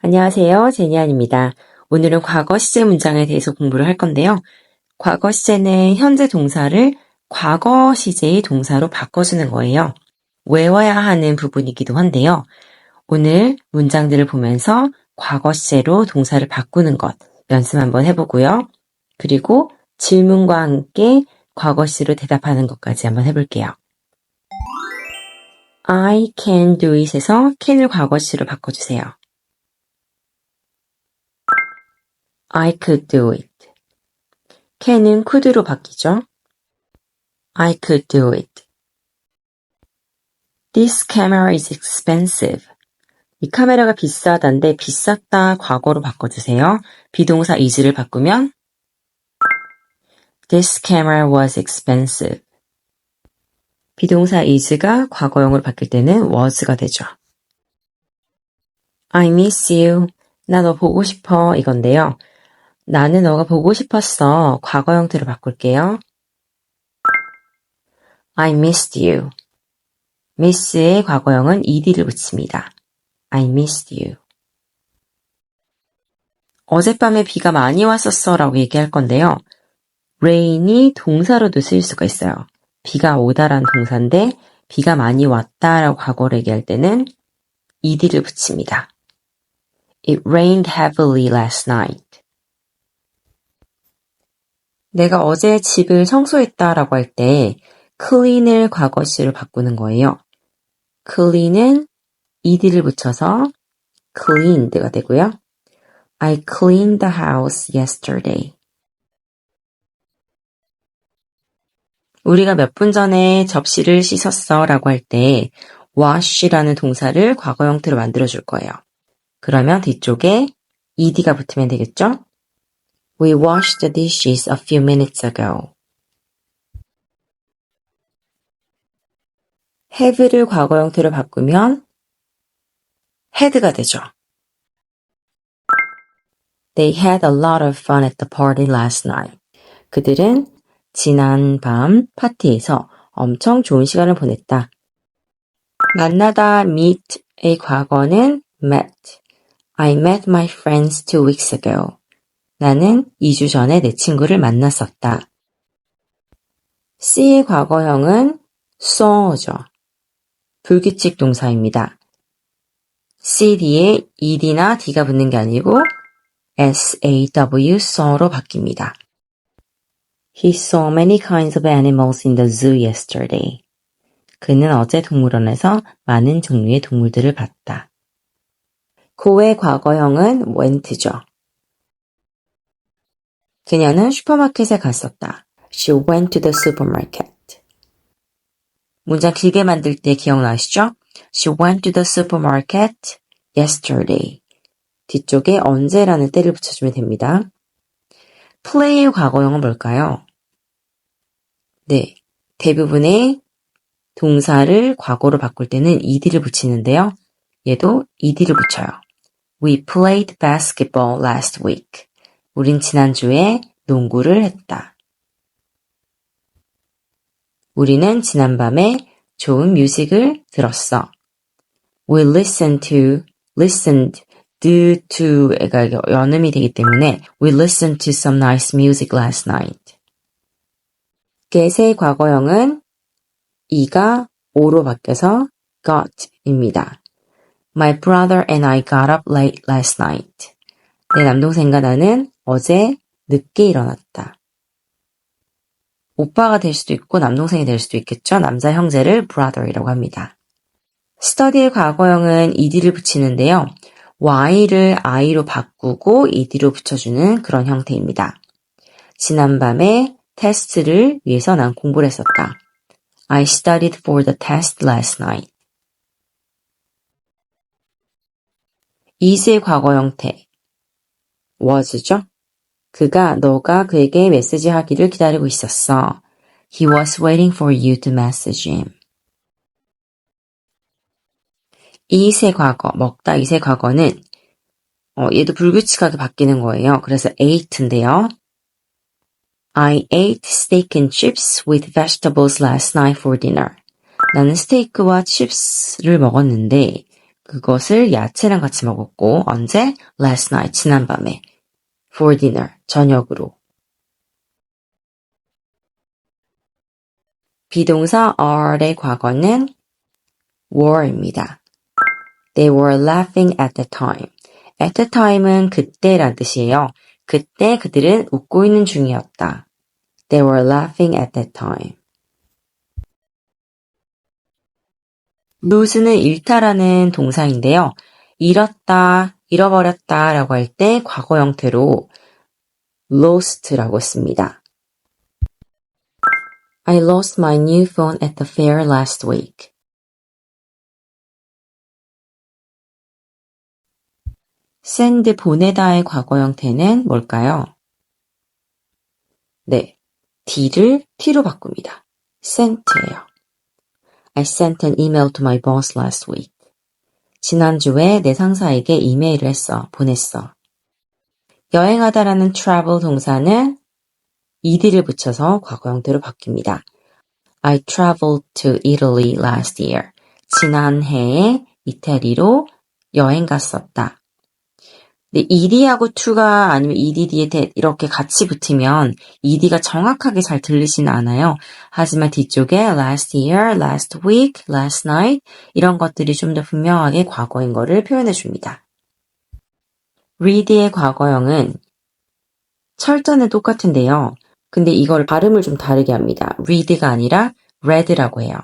안녕하세요. 제니안입니다. 오늘은 과거 시제 문장에 대해서 공부를 할 건데요. 과거 시제는 현재 동사를 과거 시제의 동사로 바꿔주는 거예요. 외워야 하는 부분이기도 한데요. 오늘 문장들을 보면서 과거 시제로 동사를 바꾸는 것 연습 한번 해보고요. 그리고 질문과 함께 과거 시제로 대답하는 것까지 한번 해볼게요. I can do it에서 can을 과거 시제로 바꿔주세요. I could do it. can은 could로 바뀌죠. I could do it. This camera is expensive. 이 카메라가 비싸다인데 비쌌다 과거로 바꿔주세요. 비동사 is를 바꾸면 This camera was expensive. 비동사 is가 과거형으로 바뀔 때는 was가 되죠. I miss you. 나 너 보고 싶어 이건데요. 나는 너가 보고 싶었어. 과거 형태로 바꿀게요. I missed you. miss의 과거형은 ed를 붙입니다. I missed you. 어젯밤에 비가 많이 왔었어 라고 얘기할 건데요. rain이 동사로도 쓰일 수가 있어요. 비가 오다란 동사인데 비가 많이 왔다라고 과거로 얘기할 때는 ed를 붙입니다. It rained heavily last night. 내가 어제 집을 청소했다라고 할 때 clean을 과거시로 바꾸는 거예요. clean은 ed를 붙여서 cleaned가 되고요. I cleaned the house yesterday. 우리가 몇 분 전에 접시를 씻었어 라고 할 때 wash라는 동사를 과거 형태로 만들어줄 거예요. 그러면 뒤쪽에 ed가 붙으면 되겠죠? We washed the dishes a few minutes ago. have를 과거 형태로 바꾸면 had가 되죠. They had a lot of fun at the party last night. 그들은 지난 밤 파티에서 엄청 좋은 시간을 보냈다. 만나다 meet의 과거는 met. I met my friends 2 weeks ago. 나는 2주 전에 내 친구를 만났었다. C의 과거형은 saw죠. 불규칙 동사입니다. C 뒤에 ed나 d가 붙는 게 아니고 SAW saw로 바뀝니다. He saw many kinds of animals in the zoo yesterday. 그는 어제 동물원에서 많은 종류의 동물들을 봤다. go의 과거형은 went죠. 그녀는 슈퍼마켓에 갔었다. She went to the supermarket. 문장 길게 만들 때 기억나시죠? She went to the supermarket yesterday. 뒤쪽에 언제라는 때를 붙여주면 됩니다. play의 과거형은 뭘까요? 네, 대부분의 동사를 과거로 바꿀 때는 ed를 붙이는데요. 얘도 ed를 붙여요. We played basketball last week. 우린 지난주에 농구를 했다. 우리는 지난밤에 좋은 뮤직을 들었어. We listened due to가 연음이 되기 때문에 We listened to some nice music last night. get의 과거형은 e가 o로 바뀌어서 got입니다. My brother and I got up late last night. 내 남동생과 나는 어제 늦게 일어났다. 오빠가 될 수도 있고 남동생이 될 수도 있겠죠. 남자 형제를 brother이라고 합니다. study의 과거형은 ed를 붙이는데요. y를 i로 바꾸고 ed로 붙여주는 그런 형태입니다. 지난밤에 테스트를 위해서 난 공부를 했었다. I studied for the test last night. is의 과거 형태 was죠. 너가 그에게 메시지 하기를 기다리고 있었어. He was waiting for you to message him. eat의 과거, 먹다 eat의 과거는 얘도 불규칙하게 바뀌는 거예요. 그래서 ate인데요. I ate steak and chips with vegetables last night for dinner. 나는 스테이크와 칩스를 먹었는데 그것을 야채랑 같이 먹었고 언제? Last night, 지난밤에. For dinner, 저녁으로. 비동사 are의 과거는 were입니다. They were laughing at the time. At the time은 그때란 뜻이에요. 그때 그들은 웃고 있는 중이었다. They were laughing at that time. lose는 잃다라는 동사인데요. 잃었다, 잃어버렸다 라고 할 때 과거 형태로 lost라고 씁니다. I lost my new phone at the fair last week. send 보내다의 과거 형태는 뭘까요? 네, d를 t로 바꿉니다. sent예요. I sent an email to my boss last week. 지난주에 내 상사에게 이메일을 보냈어. 여행하다라는 travel 동사는 ed를 붙여서 과거 형태로 바뀝니다. I traveled to Italy last year. 지난해에 이태리로 여행 갔었다. 근데 ed하고 to가 아니면 ed 뒤에 이렇게 같이 붙으면 ed가 정확하게 잘 들리지는 않아요. 하지만 뒤쪽에 last year, last week, last night 이런 것들이 좀 더 분명하게 과거인 거를 표현해 줍니다. read의 과거형은 철자는 똑같은데요. 근데 이걸 발음을 좀 다르게 합니다. read가 아니라 read라고 해요.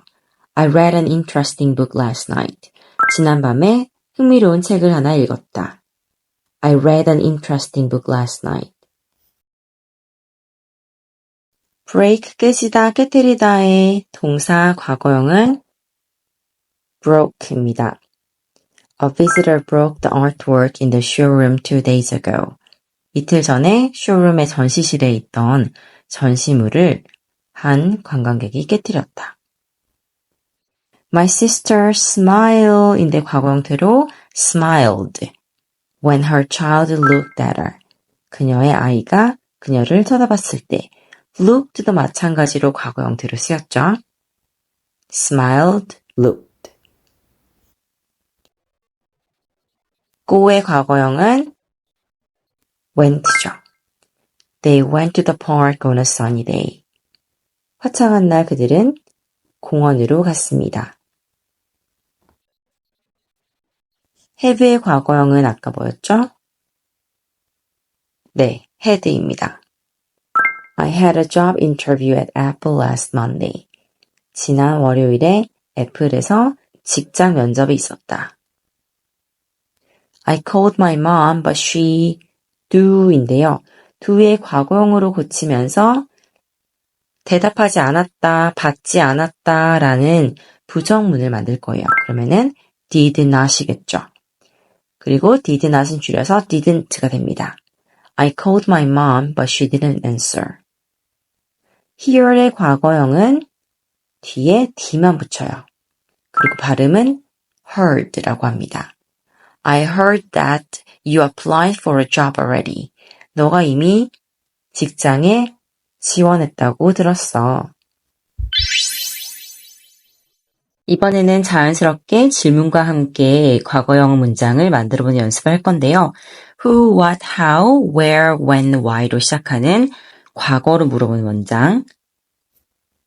I read an interesting book last night. 지난밤에 흥미로운 책을 하나 읽었다. I read an interesting book last night. break, 깨지다, 깨뜨리다의 동사 과거형은 broke입니다. A visitor broke the artwork in the showroom 2 days ago. 이틀 전에 쇼룸의 전시실에 있던 전시물을 한 관광객이 깨뜨렸다. My sister smile인데 과거 형태로 smiled when her child looked at her. 그녀의 아이가 그녀를 쳐다봤을 때 looked도 마찬가지로 과거 형태로 쓰였죠. smiled, looked. go의 과거형은 went죠. They went to the park on a sunny day. 화창한 날 그들은 공원으로 갔습니다. have의 과거형은 아까 뭐였죠? 네, had입니다. I had a job interview at Apple last Monday. 지난 월요일에 애플에서 직장 면접이 있었다. I called my mom, but she do인데요. do의 과거형으로 고치면서 대답하지 않았다, 받지 않았다라는 부정문을 만들 거예요. 그러면은 did not이겠죠. 그리고 did not은 줄여서 didn't가 됩니다. I called my mom, but she didn't answer. hear의 과거형은 뒤에 d만 붙여요. 그리고 발음은 heard라고 합니다. I heard that you applied for a job already. 너가 이미 직장에 지원했다고 들었어. 이번에는 자연스럽게 질문과 함께 과거형 문장을 만들어보는 연습을 할 건데요. Who, what, how, where, when, why로 시작하는 과거로 물어보는 문장.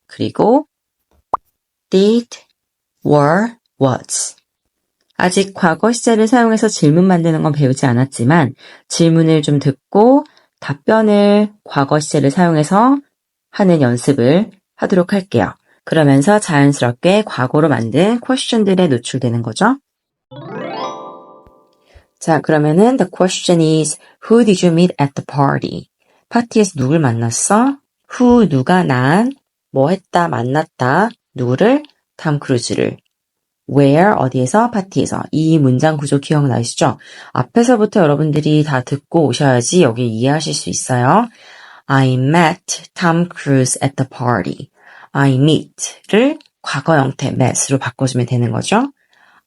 그리고 did, were, was. 아직 과거 시제를 사용해서 질문 만드는 건 배우지 않았지만 질문을 좀 듣고 답변을 과거 시제를 사용해서 하는 연습을 하도록 할게요. 그러면서 자연스럽게 과거로 만든 퀘스천들에 노출되는 거죠. 자, 그러면은 the question is Who did you meet at the party? 파티에서 누굴 만났어? Who, 누가, 난, 뭐 했다, 만났다, 누구를? 탐 크루즈를. Where, 어디에서? 파티에서. 이 문장 구조 기억나시죠? 앞에서부터 여러분들이 다 듣고 오셔야지 여기 이해하실 수 있어요. I met Tom Cruise at the party. I meet를 과거 형태 met으로 바꿔주면 되는 거죠.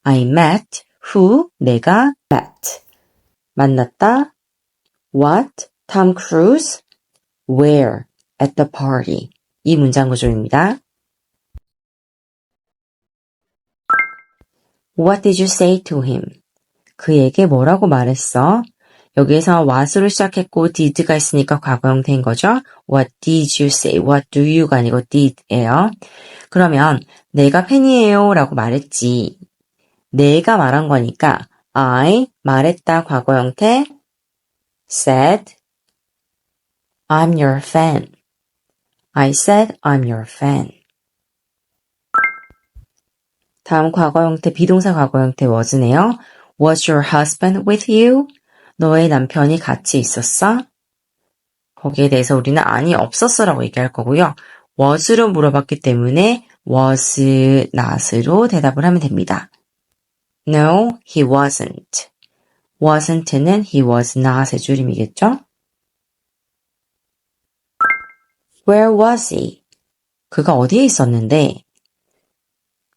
I met who, 내가 met. 만났다. What, Tom Cruise. Where, at the party. 이 문장 구조입니다. What did you say to him? 그에게 뭐라고 말했어? 여기에서 what으로 시작했고 did가 있으니까 과거 형태인 거죠. What did you say? What do you가 아니고 did예요. 그러면 내가 팬이에요 라고 말했지. 내가 말한 거니까 I 말했다 과거 형태 said I'm your fan. I said I'm your fan. 다음 과거 형태 비동사 과거 형태 was네요. Was your husband with you? 너의 남편이 같이 있었어? 거기에 대해서 우리는 아니 없었어라고 얘기할 거고요. was로 물어봤기 때문에 was not으로 대답을 하면 됩니다. No, he wasn't. wasn't는 he was not의 줄임이겠죠? Where was he? 그가 어디에 있었는데?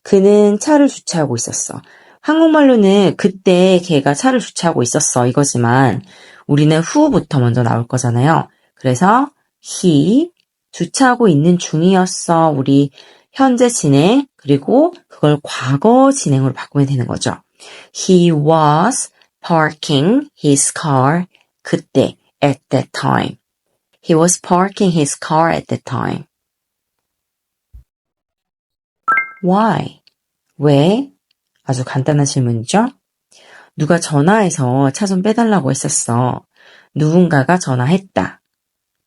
그는 차를 주차하고 있었어. 한국말로는 그때 걔가 차를 주차하고 있었어 이거지만 우리는 who부터 먼저 나올 거잖아요. 그래서 he 주차하고 있는 중이었어. 우리 현재 진행 그리고 그걸 과거 진행으로 바꾸면 되는 거죠. He was parking his car 그때 at that time. He was parking his car at that time. Why? 왜? 아주 간단한 질문이죠. 누가 전화해서 차 좀 빼달라고 했었어. 누군가가 전화했다.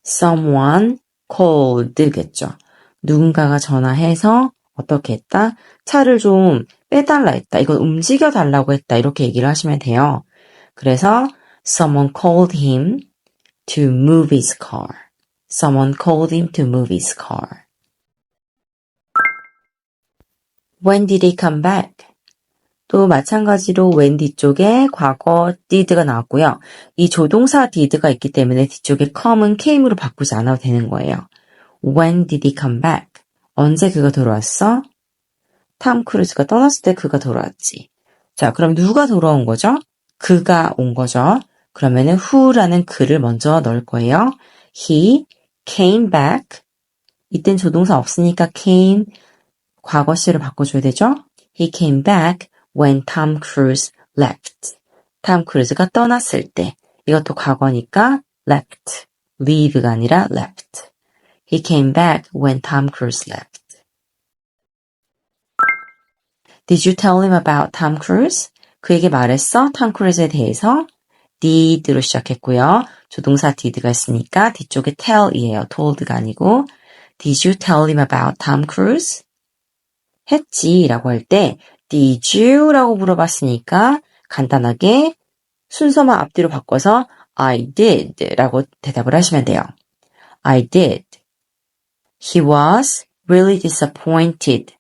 Someone called겠죠. 누군가가 전화해서 어떻게 했다? 차를 좀 빼달라 했다. 이건 움직여달라고 했다. 이렇게 얘기를 하시면 돼요. 그래서 someone called him to move his car. Someone called him to move his car. When did he come back? 또 마찬가지로 when 뒤쪽에 과거 did가 나왔고요. 이 조동사 did가 있기 때문에 뒤쪽에 come은 came으로 바꾸지 않아도 되는 거예요. When did he come back? 언제 그가 돌아왔어? 탐 크루즈가 떠났을 때 그가 돌아왔지. 자, 그럼 누가 돌아온 거죠? 그가 온 거죠. 그러면은 who라는 그를 먼저 넣을 거예요. He came back. 이땐 조동사 없으니까 came 과거 시를 바꿔줘야 되죠. He came back when Tom Cruise left. 탐 크루즈가 떠났을 때. 이것도 과거니까 left. leave가 아니라 left. He came back when Tom Cruise left. Did you tell him about Tom Cruise? 그에게 말했어? 톰 크루즈에 대해서? did로 시작했고요. 조동사 did가 있으니까 뒤쪽에 tell이에요. told가 아니고 Did you tell him about Tom Cruise? 했지 라고 할 때 Did you? 라고 물어봤으니까 간단하게 순서만 앞뒤로 바꿔서 I did 라고 대답을 하시면 돼요. I did. He was really disappointed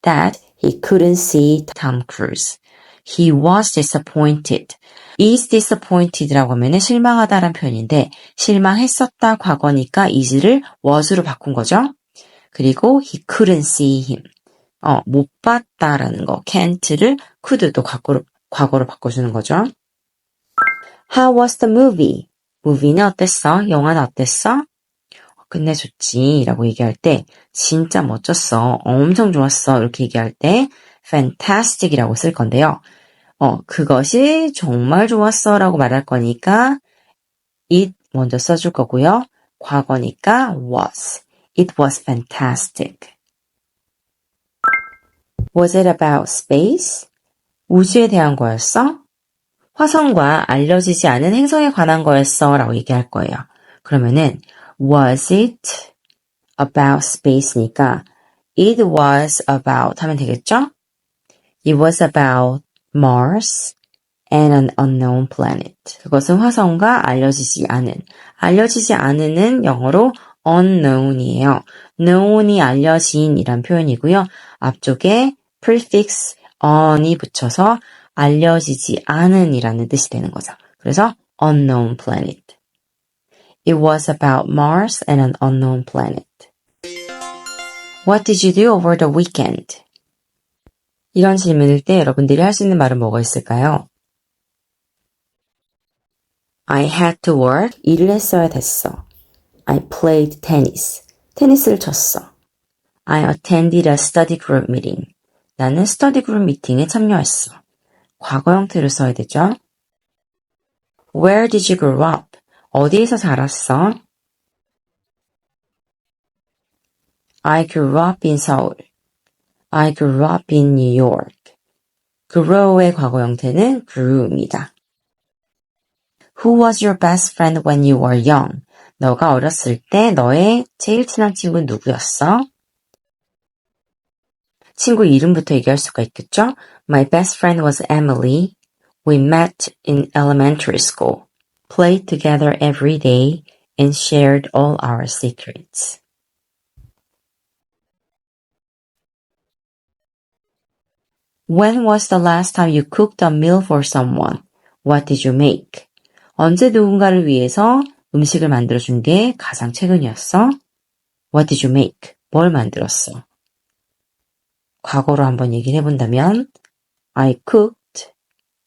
that he couldn't see Tom Cruise. He was disappointed. is disappointed라고 하면 실망하다라는 표현인데 실망했었다 과거니까 is를 was로 바꾼 거죠. 그리고 he couldn't see him. 못 봤다라는 거. can't를 could도 과거로 바꿔주는 거죠. How was the movie? movie는 어땠어? 영화는 어땠어? 끝내줬지 라고 얘기할 때 진짜 멋졌어. 엄청 좋았어. 이렇게 얘기할 때 fantastic이라고 쓸 건데요. 그것이 정말 좋았어 라고 말할 거니까 it 먼저 써줄 거고요. 과거니까 was. It was fantastic. Was it about space? 우주에 대한 거였어? 화성과 알려지지 않은 행성에 관한 거였어 라고 얘기할 거예요. 그러면은 was it about space니까 it was about 하면 되겠죠? It was about Mars and an unknown planet. 그것은 화성과 알려지지 않은은 영어로 unknown이에요. known이 알려진이란 표현이고요. 앞쪽에 prefix on이 붙여서 알려지지 않은이라는 뜻이 되는 거죠. 그래서 unknown planet. It was about Mars and an unknown planet. What did you do over the weekend? 이런 질문일 때 여러분들이 할 수 있는 말은 뭐가 있을까요? I had to work. 일을 했어야 됐어. I played tennis. 테니스를 쳤어. I attended a study group meeting. 나는 study group 미팅에 참여했어. 과거 형태로 써야 되죠. Where did you grow up? 어디에서 자랐어? I grew up in Seoul. I grew up in New York. grow의 과거 형태는 grew입니다. Who was your best friend when you were young? 너가 어렸을 때 너의 제일 친한 친구는 누구였어? 친구 이름부터 얘기할 수가 있겠죠? My best friend was Emily. We met in elementary school, played together every day, and shared all our secrets. When was the last time you cooked a meal for someone? What did you make? 언제 누군가를 위해서 음식을 만들어준 게 가장 최근이었어? What did you make? 뭘 만들었어? 과거로 한번 얘기를 해본다면 I cooked,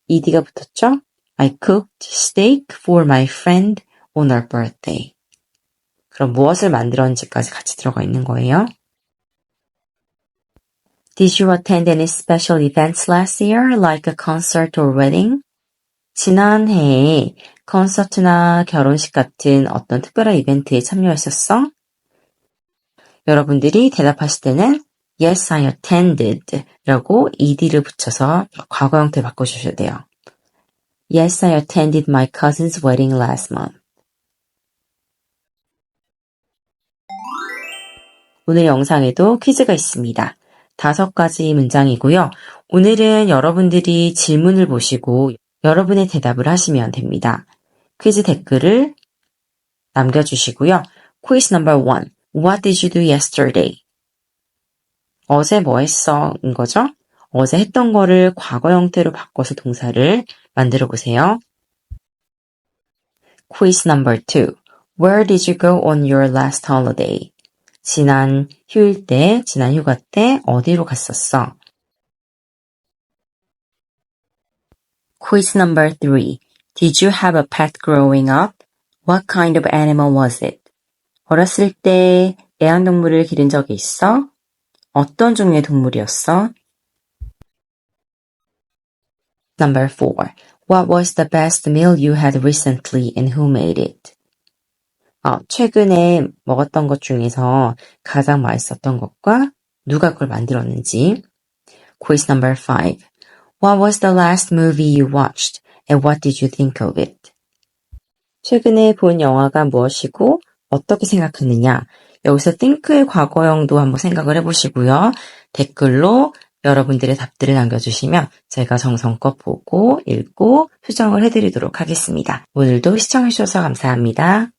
ed가 붙었죠? I cooked steak for my friend on our birthday. 그럼 무엇을 만들었는지까지 같이 들어가 있는 거예요. Did you attend any special events last year, like a concert or wedding? 지난해에 콘서트나 결혼식 같은 어떤 특별한 이벤트에 참여했었어? 여러분들이 대답하실 때는 Yes, I attended 라고 ed를 붙여서 과거 형태 바꿔주셔야 돼요. Yes, I attended my cousin's wedding last month. 오늘 영상에도 퀴즈가 있습니다. 5가지 문장이고요. 오늘은 여러분들이 질문을 보시고 여러분의 대답을 하시면 됩니다. 퀴즈 댓글을 남겨주시고요. quiz number 1. What did you do yesterday? 어제 뭐 했어? 인 거죠? 어제 했던 거를 과거 형태로 바꿔서 동사를 만들어 보세요. quiz number 2. Where did you go on your last holiday? 지난 휴일 때, 지난 휴가 때 어디로 갔었어? Quiz number 3. Did you have a pet growing up? What kind of animal was it? 어렸을 때 애완동물을 기른 적이 있어? 어떤 종류의 동물이었어? Number 4. What was the best meal you had recently and who made it? 최근에 먹었던 것 중에서 가장 맛있었던 것과 누가 그걸 만들었는지. Quiz number 5. What was the last movie you watched and what did you think of it? 최근에 본 영화가 무엇이고 어떻게 생각했느냐? 여기서 think의 과거형도 한번 생각을 해보시고요. 댓글로 여러분들의 답들을 남겨주시면 저희가 정성껏 보고 읽고 수정을 해드리도록 하겠습니다. 오늘도 시청해주셔서 감사합니다.